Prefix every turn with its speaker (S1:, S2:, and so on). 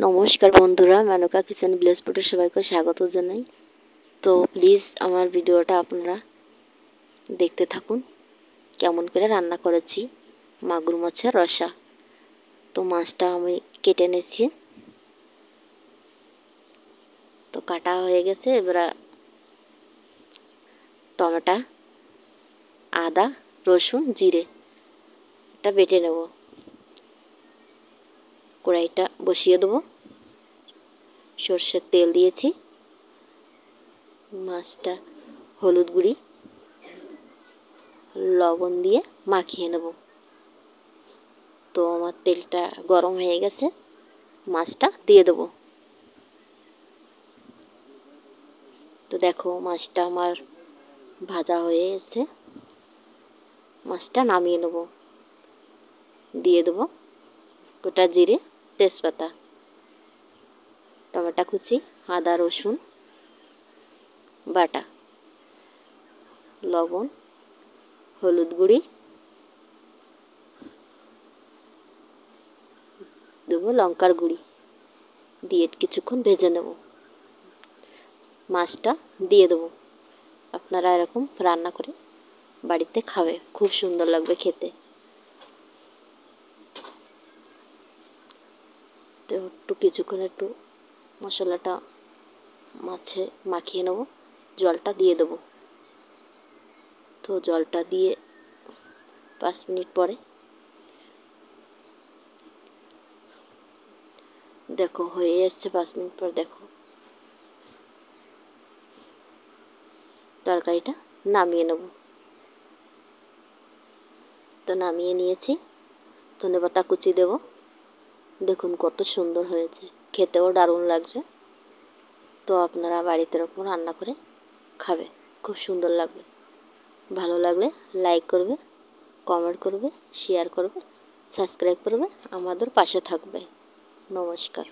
S1: নমস্কার বন্ধুরা, Menaka kitchen village ফুডে সবাইকে স্বাগত জানাই। তো প্লিজ আমার ভিডিওটা আপনারা দেখতে থাকুন কেমন করে রান্না করেছি মাগুর মাছের রসা। তো মাছটা আমি কেটে নিয়েছি, তো কাটা হয়ে গেছে। এবার টমেটো, আদা, রসুন, জিরে এটা বেটে নেব। কড়াইটা বসিয়ে দেবো, সর্ষের তেল দিয়েছি, মাছটা হলুদ গুঁড়ি লবণ দিয়ে মাখিয়ে নেব। তো আমার তেলটা গরম হয়ে গেছে, মাছটা দিয়ে দেব। তো দেখো মাছটা আমার ভাজা হয়ে এসে মাছটা নামিয়ে নেব। দিয়ে দেব গোটা জিরে, তেজপাতা, টমেটো কুচি, আদা রসুন বাটা, লবণ, হলুদ গুঁড়ি দেবো, লঙ্কার গুঁড়ি দিয়ে কিছুক্ষণ ভেজে নেব। মাছটা দিয়ে দেবো। আপনারা এরকম রান্না করে বাড়িতে খাবে, খুব সুন্দর লাগবে খেতে। তো একটু কিছুক্ষণ একটু মশলাটা মাছে মাখিয়ে নেব, জলটা দিয়ে দেবো। তো জলটা দিয়ে 5 মিনিট পরে দেখো হয়ে এসছে। 5 মিনিট পর দেখো তরকারিটা নামিয়ে নেব। তো নামিয়ে নিয়েছি, ধনেপাতা কুচি দেব। দেখুন কত সুন্দর হয়েছে, খেতেও দারুণ লাগছে। তো আপনারা বাড়িতে এরকম রান্না করে খাবে, খুব সুন্দর লাগবে। ভালো লাগলে লাইক করবে, কমেন্ট করবে, শেয়ার করবে, সাবস্ক্রাইব করবে, আমাদের পাশে থাকবে। নমস্কার।